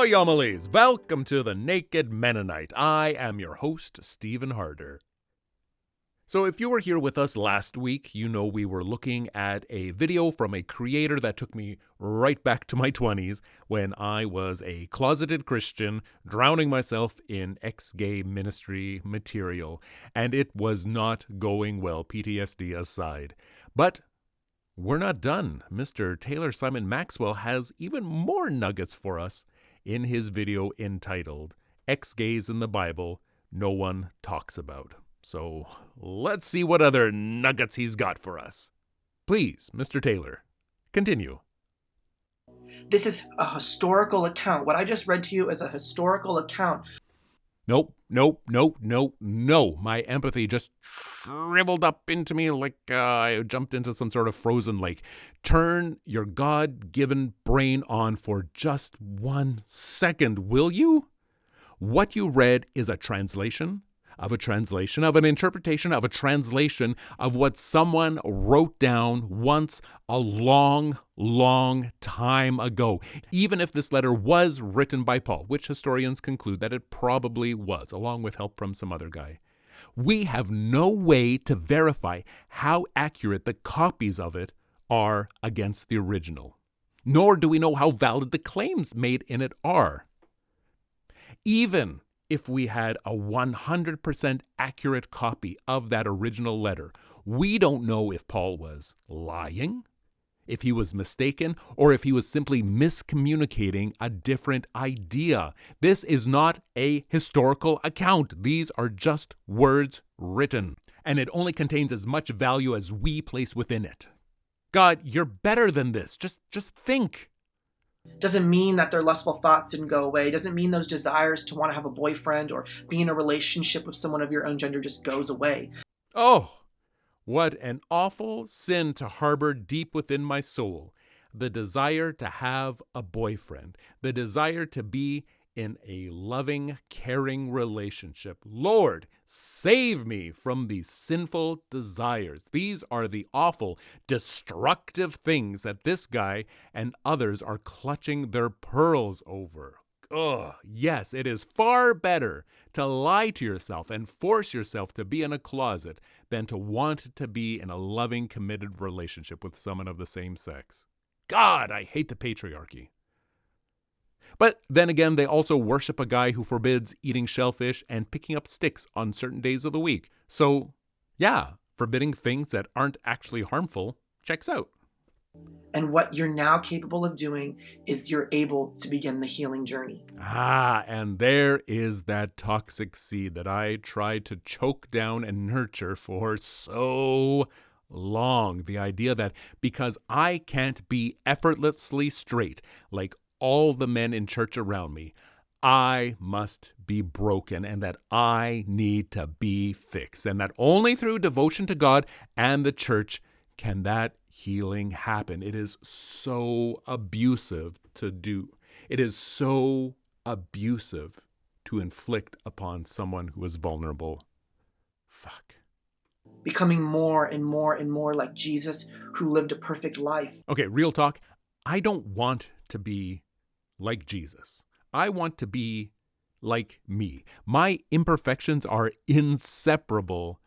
Ahoy, homilies! Welcome to the Naked Mennonite. I am your host, Stephen Harder. So if you were here with us last week, you know we were looking at a video from a creator that took me right back to my 20s when I was a closeted Christian, drowning myself in ex-gay ministry material, and it was not going well, PTSD aside. But we're not done. Mr. Taylor Simon Maxwell has even more nuggets for us in his video entitled Ex-Gays in the Bible No One Talks About. So let's see what other nuggets he's got for us. Please, Mr. Taylor, continue. This is a historical account. What I just read to you is a historical account. Nope. My empathy just shriveled up into me like I jumped into some sort of frozen lake. Turn your God-given brain on for just 1 second, will you? What you read is a translation of a translation of an interpretation of a translation of what someone wrote down once a long time ago. Even if this letter was written by Paul, which historians conclude that it probably was, along with help from some other guy. We have no way to verify how accurate the copies of it are against the original. Nor do we know how valid the claims made in it are. Even if we had a 100% accurate copy of that original letter, we don't know if Paul was lying, if he was mistaken, or if he was simply miscommunicating a different idea. This is not a historical account. These are just words written, and it only contains as much value as we place within it. God, you're better than this. Just think. Doesn't mean that their lustful thoughts didn't go away. Doesn't mean those desires to want to have a boyfriend or be in a relationship with someone of your own gender just goes away. Oh, what an awful sin to harbor deep within my soul. The desire to have a boyfriend. The desire to be in a loving, caring relationship. Lord, save me from these sinful desires. These are the awful, destructive things that this guy and others are clutching their pearls over. Ugh, yes, it is far better to lie to yourself and force yourself to be in a closet than to want to be in a loving, committed relationship with someone of the same sex. God, I hate the patriarchy. But then again, they also worship a guy who forbids eating shellfish and picking up sticks on certain days of the week. So, yeah, forbidding things that aren't actually harmful checks out. And what you're now capable of doing is you're able to begin the healing journey. And there is that toxic seed that I tried to choke down and nurture for so long. The idea that because I can't be effortlessly straight like all the men in church around me, I must be broken and that I need to be fixed. And that only through devotion to God and the church can that healing happen. It is so abusive to do. It is so abusive to inflict upon someone who is vulnerable. Fuck. Becoming more and more like Jesus, who lived a perfect life. Okay, real talk. I don't want to be like Jesus. I want to be like me. My imperfections are inseparable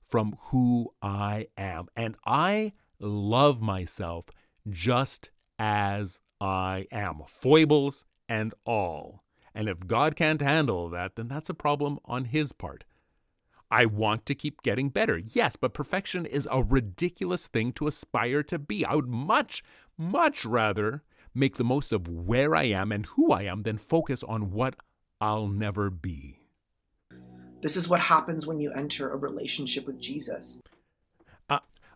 from who I am. And I love myself just as I am, foibles and all. And if God can't handle that, then that's a problem on his part. I want to keep getting better. Yes, but perfection is a ridiculous thing to aspire to be. I would much rather make the most of where I am and who I am than focus on what I'll never be. This is what happens when you enter a relationship with Jesus.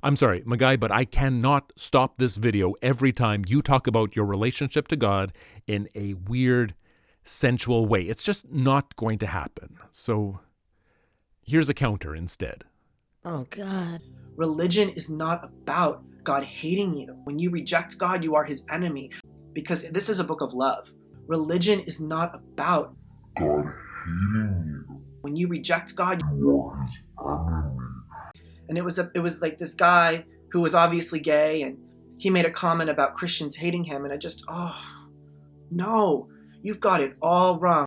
I'm sorry, my guy, but I cannot stop this video every time you talk about your relationship to God in a weird, sensual way. It's just not going to happen. So here's a counter instead. Oh, God. Religion is not about God hating you. When you reject God, you are his enemy. Because this is a book of love. Religion is not about God hating you. When you reject God, You are his enemy. and it was like this guy who was obviously gay, and he made a comment about Christians hating him, and I just, no, You've got it all wrong.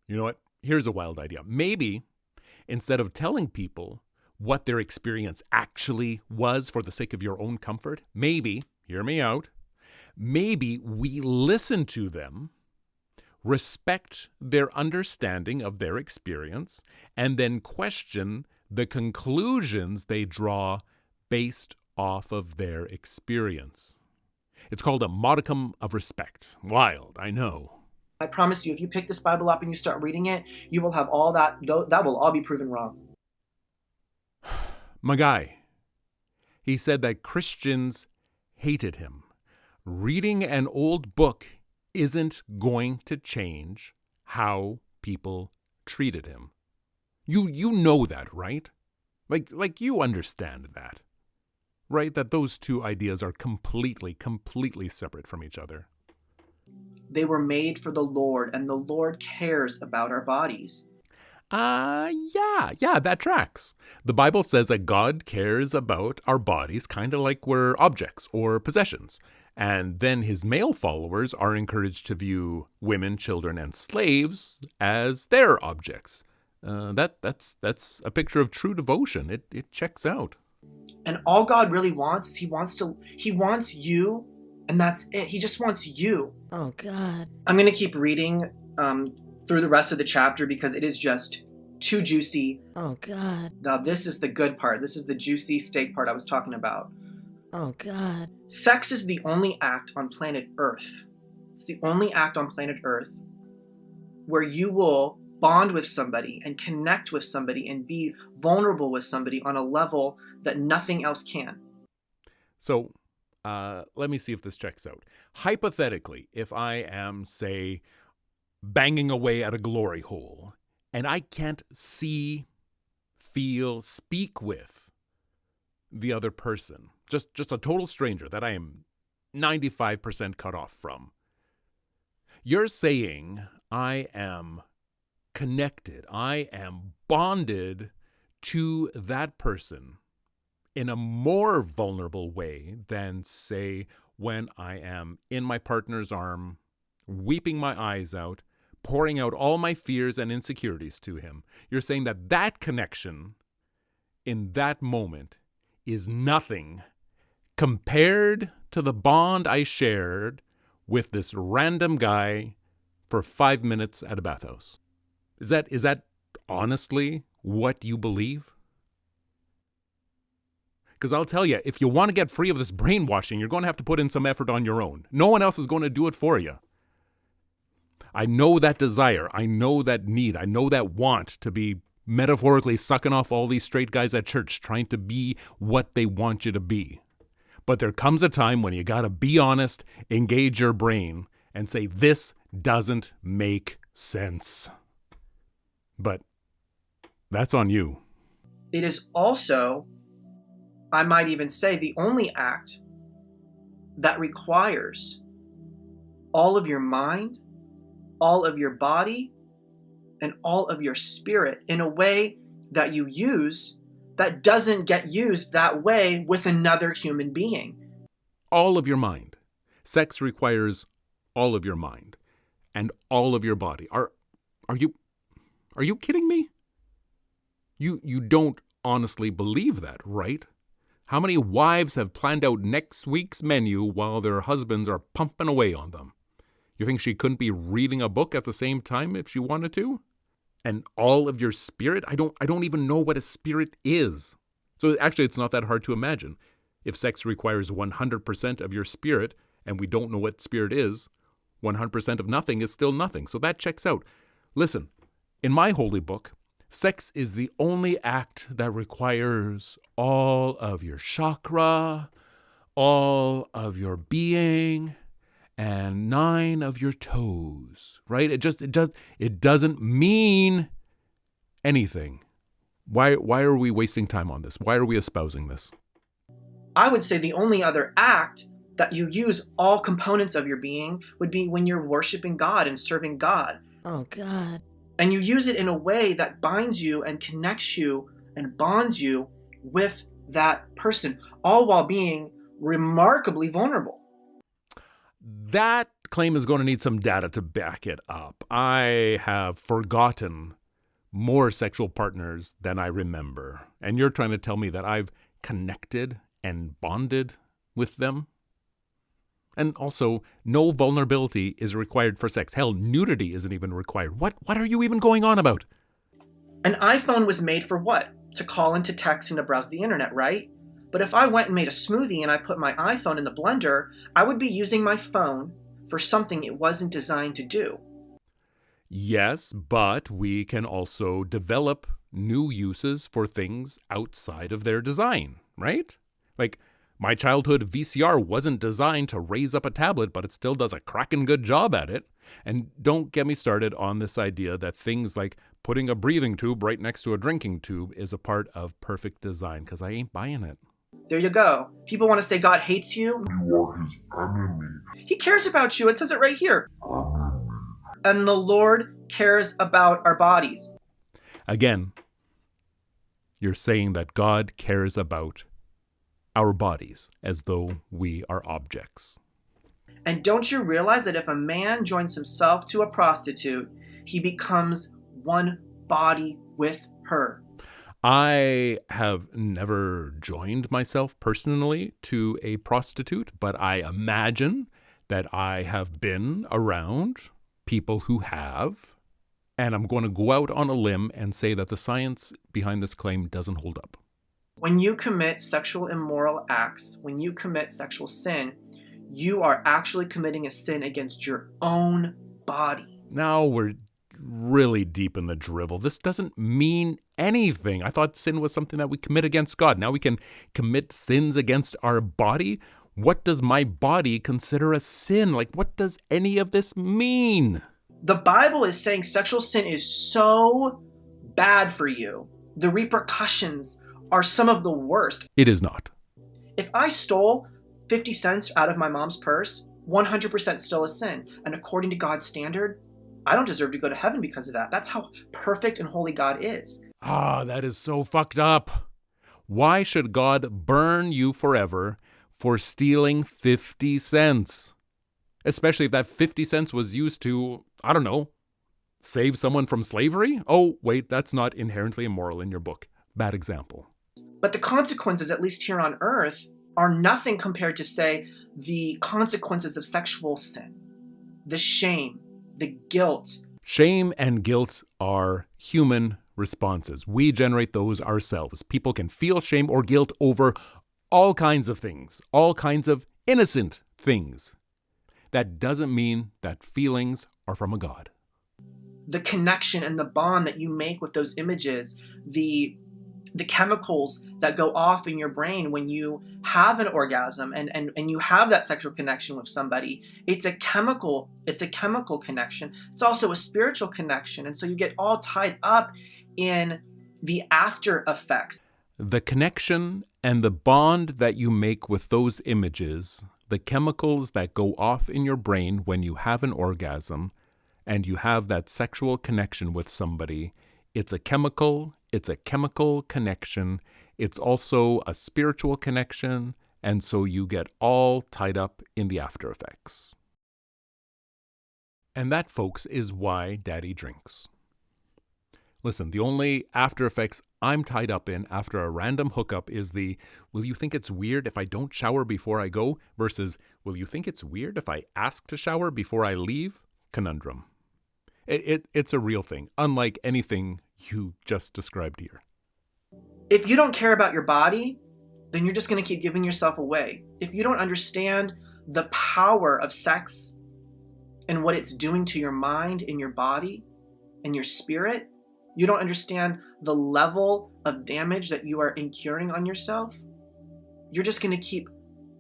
You know what? Here's a wild idea. Maybe instead of telling people what their experience actually was for the sake of your own comfort, maybe, hear me out, maybe we listen to them, respect their understanding of their experience, and then question the conclusions they draw based off of their experience. It's called a modicum of respect. Wild, I know. I promise you, if you pick this Bible up and you start reading it, you will have all that will all be proven wrong. My guy, he said that Christians hated him. Reading an old book isn't going to change how people treated him. You know that, right? Like you understand that, right? That those two ideas are completely separate from each other. They were made for the Lord, and the Lord cares about our bodies. Yeah, that tracks. The Bible says that God cares about our bodies kind of like we're objects or possessions. And then his male followers are encouraged to view women, children, and slaves as their objects. That's a picture of true devotion. It checks out. And all God really wants is he wants you, and that's it. He just wants you. Oh, God. I'm going to keep reading through the rest of the chapter because it is just too juicy. Oh, God. Now, this is the good part. This is the juicy steak part I was talking about. Oh, God. Sex is the only act on planet Earth. It's the only act on planet Earth where you will bond with somebody and connect with somebody and be vulnerable with somebody on a level that nothing else can. So let me see if this checks out. Hypothetically, if I am, say, banging away at a glory hole and I can't see, feel, speak with the other person, just a total stranger that I am 95% cut off from, you're saying I am connected, I am bonded to that person in a more vulnerable way than, say, when I am in my partner's arm, weeping my eyes out, pouring out all my fears and insecurities to him. You're saying that that connection in that moment is nothing compared to the bond I shared with this random guy for 5 minutes at a bathhouse. Is that honestly what you believe? Because I'll tell you, if you want to get free of this brainwashing, you're going to have to put in some effort on your own. No one else is going to do it for you. I know that desire. I know that need. I know that want to be metaphorically sucking off all these straight guys at church, trying to be what they want you to be. But there comes a time when you got to be honest, engage your brain, and say, this doesn't make sense. But that's on you. It is also, I might even say, the only act that requires all of your mind, all of your body, and all of your spirit in a way that you use that doesn't get used that way with another human being. All of your mind. Sex requires all of your mind and all of your body. Are you kidding me? You don't honestly believe that, right? How many wives have planned out next week's menu while their husbands are pumping away on them? You think she couldn't be reading a book at the same time if she wanted to? And all of your spirit? I don't even know what a spirit is. So actually, it's not that hard to imagine. If sex requires 100% of your spirit, and we don't know what spirit is, 100% of nothing is still nothing. So that checks out. Listen, in my holy book, sex is the only act that requires all of your chakra, all of your being, and 9 of your toes, right? It doesn't mean anything. Why are we wasting time on this? Why are we espousing this? I would say the only other act that you use all components of your being would be when you're worshiping God and serving God. Oh, God. And you use it in a way that binds you and connects you and bonds you with that person, all while being remarkably vulnerable. That claim is going to need some data to back it up. I have forgotten more sexual partners than I remember. And you're trying to tell me that I've connected and bonded with them? And also, no vulnerability is required for sex. Hell, nudity isn't even required. What are you even going on about? An iPhone was made for what? To call and to text and to browse the internet, right? But if I went and made a smoothie and I put my iPhone in the blender, I would be using my phone for something it wasn't designed to do. Yes, but we can also develop new uses for things outside of their design, right? Like, my childhood VCR wasn't designed to raise up a tablet, but it still does a cracking good job at it. And don't get me started on this idea that things like putting a breathing tube right next to a drinking tube is a part of perfect design, because I ain't buying it. There you go. People want to say God hates you. You are his enemy. He cares about you. It says it right here. Enemy. And the Lord cares about our bodies. Again, you're saying that God cares about our bodies as though we are objects. And don't you realize that if a man joins himself to a prostitute, he becomes one body with her? I have never joined myself personally to a prostitute, but I imagine that I have been around people who have, and I'm going to go out on a limb and say that the science behind this claim doesn't hold up. When you commit sexual immoral acts, when you commit sexual sin, you are actually committing a sin against your own body. Now we're really deep in the drivel. This doesn't mean anything. I thought sin was something that we commit against God. Now we can commit sins against our body. What does my body consider a sin? Like, what does any of this mean? The Bible is saying sexual sin is so bad for you. The repercussions are some of the worst. It is not. If I stole 50 cents out of my mom's purse, 100% still a sin. And according to God's standard, I don't deserve to go to heaven because of that. That's how perfect and holy God is. That is so fucked up. Why should God burn you forever for stealing 50 cents? Especially if that 50 cents was used to, I don't know, save someone from slavery? Oh, wait, that's not inherently immoral in your book. Bad example. But the consequences, at least here on earth, are nothing compared to, say, the consequences of sexual sin. The shame, the guilt. Shame and guilt are human responses. We generate those ourselves. People can feel shame or guilt over all kinds of things, all kinds of innocent things. That doesn't mean that feelings are from a God. The connection and the bond that you make with those images, the chemicals that go off in your brain when you have an orgasm and you have that sexual connection with somebody, it's a chemical connection. It's also a spiritual connection. And so you get all tied up in the after effects. The connection and the bond that you make with those images, the chemicals that go off in your brain when you have an orgasm and you have that sexual connection with somebody, it's a chemical connection. It's also a spiritual connection, and so you get all tied up in the after effects. And that, folks, is why Daddy drinks. Listen, the only after effects I'm tied up in after a random hookup is the, will you think it's weird if I don't shower before I go, versus, will you think it's weird if I ask to shower before I leave, conundrum. It's a real thing, unlike anything you just described here. If you don't care about your body, then you're just going to keep giving yourself away. If you don't understand the power of sex and what it's doing to your mind and your body and your spirit, you don't understand the level of damage that you are incurring on yourself, you're just going to keep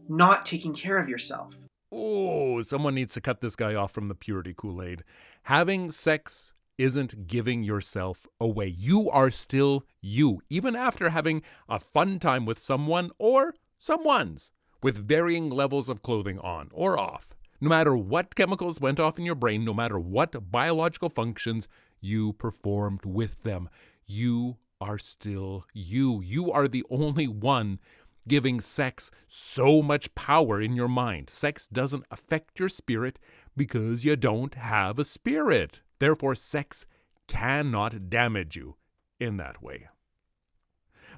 not taking care of yourself. Oh, someone needs to cut this guy off from the purity Kool-Aid. Having sex isn't giving yourself away. You are still you, even after having a fun time with someone or someones with varying levels of clothing on or off. No matter what chemicals went off in your brain, no matter what biological functions you performed with them, you are still you. You are the only one giving sex so much power in your mind. Sex doesn't affect your spirit because you don't have a spirit. Therefore, sex cannot damage you in that way.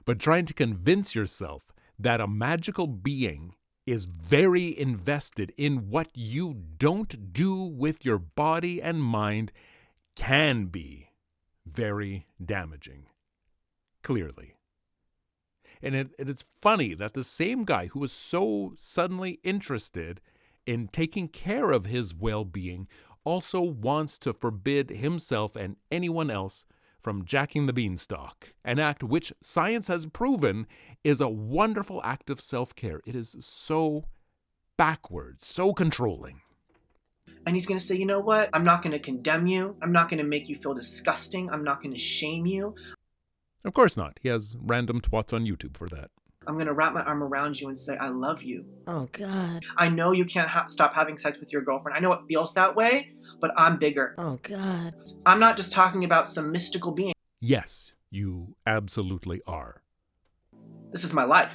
But trying to convince yourself that a magical being is very invested in what you don't do with your body and mind can be very damaging, clearly. And it is funny that the same guy who was so suddenly interested in taking care of his well-being also wants to forbid himself and anyone else from jacking the beanstalk, an act which science has proven is a wonderful act of self-care. It is so backwards, so controlling. And he's going to say, you know what? I'm not going to condemn you. I'm not going to make you feel disgusting. I'm not going to shame you. Of course not. He has random twats on YouTube for that. I'm going to wrap my arm around you and say, I love you. Oh, God. I know you can't stop having sex with your girlfriend. I know it feels that way, but I'm bigger. Oh, God. I'm not just talking about some mystical being. Yes, you absolutely are. This is my life.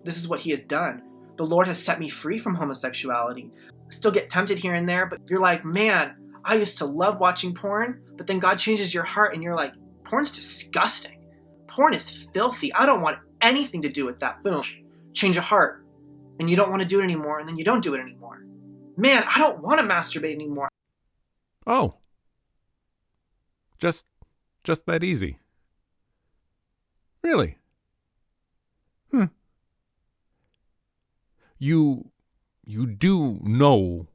This is what he has done. The Lord has set me free from homosexuality. I still get tempted here and there, but you're like, man, I used to love watching porn, but then God changes your heart and you're like, porn's disgusting. Porn is filthy. I don't want anything to do with that. Boom. Change of heart. And you don't want to do it anymore, and then you don't do it anymore. Man, I don't want to masturbate anymore. Oh. Just that easy. Really? You do know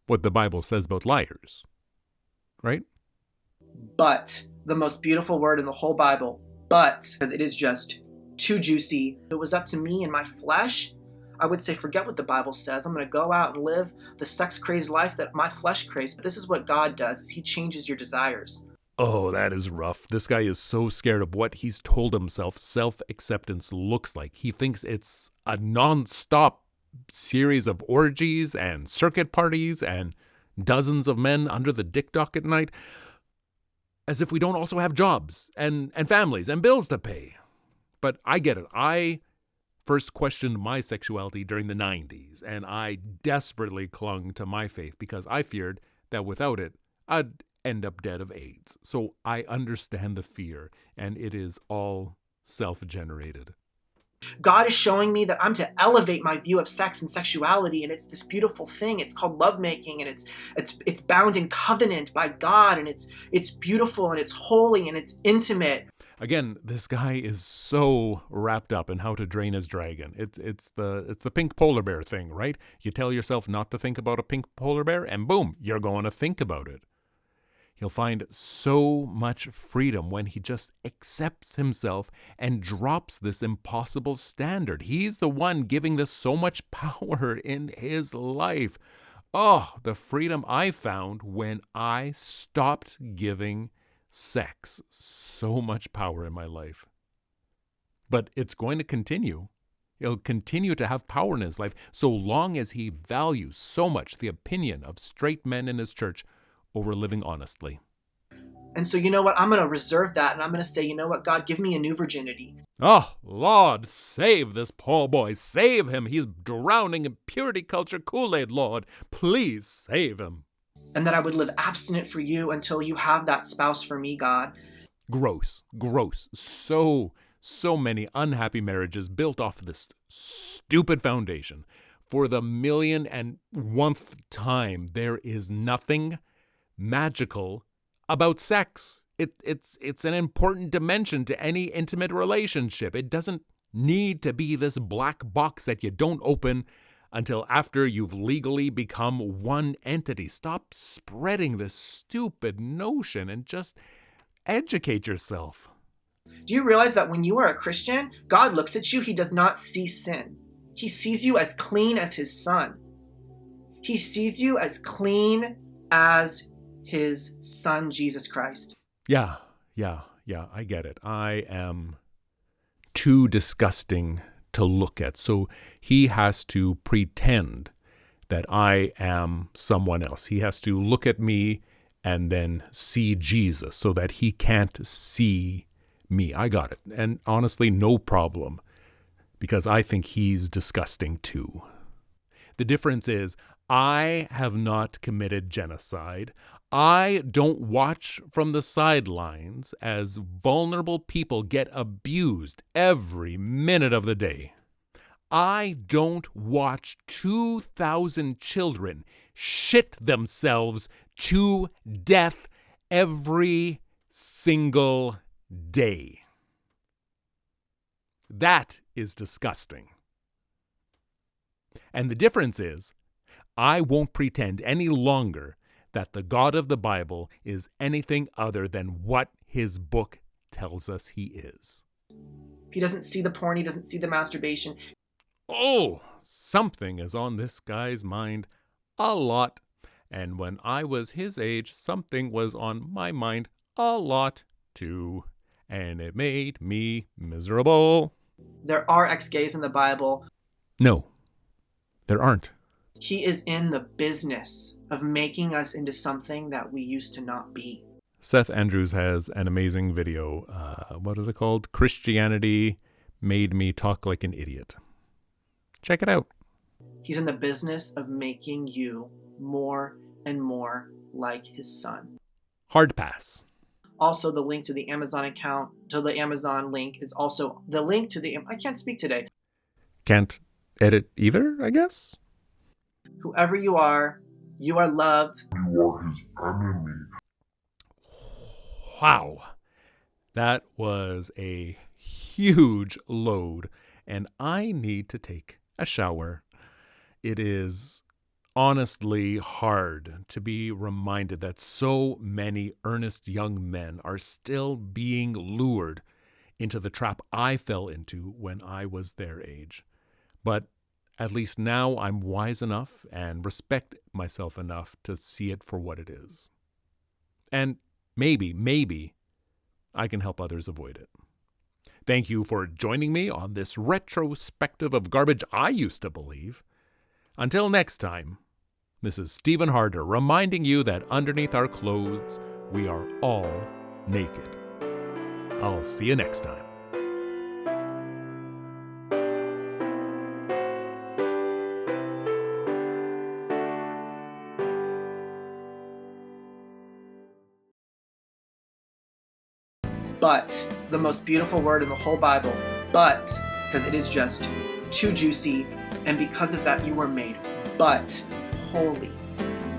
what the Bible says about liars, right? But, the most beautiful word in the whole Bible, but, because it is just too juicy. If it was up to me and my flesh, I would say, forget what the Bible says. I'm going to go out and live the sex-crazed life that my flesh craves. But this is what God does, is he changes your desires. Oh, that is rough. This guy is so scared of what he's told himself self-acceptance looks like. He thinks it's a non-stop series of orgies and circuit parties and dozens of men under the dick dock at night, as if we don't also have jobs and families and bills to pay. But I get it. I first questioned my sexuality during the 90s, and I desperately clung to my faith because I feared that without it, I'd end up dead of AIDS. So I understand the fear, and it is all self-generated. God is showing me that I'm to elevate my view of sex and sexuality, and it's this beautiful thing. It's called lovemaking, and it's bound in covenant by God, and it's beautiful, and it's holy, and it's intimate. Again, this guy is so wrapped up in how to drain his dragon. It's the pink polar bear thing, right? You tell yourself not to think about a pink polar bear, and boom, you're going to think about it. He'll find so much freedom when he just accepts himself and drops this impossible standard. He's the one giving this so much power in his life. Oh, the freedom I found when I stopped giving sex so much power in my life. But it's going to continue. He'll continue to have power in his life so long as he values so much the opinion of straight men in his church over living honestly. And so, you know what? I'm going to reserve that, and I'm going to say, you know what, God, give me a new virginity. Oh, Lord, save this poor boy. Save him. He's drowning in purity culture Kool-Aid, Lord. Please save him. And that I would live abstinent for you until you have that spouse for me, God. Gross. So many unhappy marriages built off this stupid foundation. For the 1,000,001th time, there is nothing magical about sex. It's an important dimension to any intimate relationship. It doesn't need to be this black box that you don't open until after you've legally become one entity. Stop spreading this stupid notion and just educate yourself. Do you realize that when you are a Christian, God looks at you, he does not see sin. He sees you as clean as his son. He sees you as clean as his son, Jesus Christ. Yeah, I get it. I am too disgusting to look at. So he has to pretend that I am someone else. He has to look at me and then see Jesus so that he can't see me. I got it. And honestly, no problem, because I think he's disgusting too. The difference is I have not committed genocide. I don't watch from the sidelines as vulnerable people get abused every minute of the day. I don't watch 2,000 children shit themselves to death every single day. That is disgusting. And the difference is, I won't pretend any longer that the God of the Bible is anything other than what his book tells us he is. He doesn't see the porn. He doesn't see the masturbation. Oh, something is on this guy's mind a lot. And when I was his age, something was on my mind a lot too. And it made me miserable. There are ex-gays in the Bible. No, there aren't. He is in the business of making us into something that we used to not be. Seth Andrews has an amazing video. What is it called? Christianity Made Me Talk Like an Idiot. Check it out. He's in the business of making you more and more like his son. Hard pass. Also, the link to the Amazon account, to the Amazon link, is also the link to the... I can't speak today. Can't edit either, I guess? Whoever you are loved. You are his enemy. Wow. That was a huge load, and I need to take a shower. It is honestly hard to be reminded that so many earnest young men are still being lured into the trap I fell into when I was their age. But at least now I'm wise enough and respect myself enough to see it for what it is. And maybe I can help others avoid it. Thank you for joining me on this retrospective of garbage I used to believe. Until next time, this is Stephen Harder reminding you that underneath our clothes, we are all naked. I'll see you next time. But, the most beautiful word in the whole Bible, but, because it is just too juicy, and because of that you were made but holy.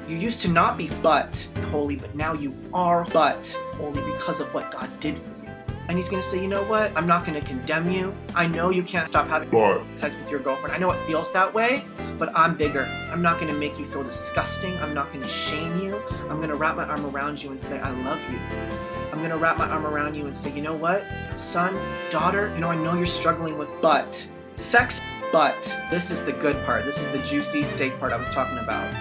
You used to not be but holy, but now you are but holy because of what God did for you. And he's going to say, you know what? I'm not going to condemn you. I know you can't stop having sex with your girlfriend. I know it feels that way, but I'm bigger. I'm not going to make you feel disgusting. I'm not going to shame you. I'm going to wrap my arm around you and say, I love you. I'm going to wrap my arm around you and say, you know what? Son, daughter, I know you're struggling with but. Sex, but. This is the good part. This is the juicy steak part I was talking about.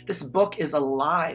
This book is alive.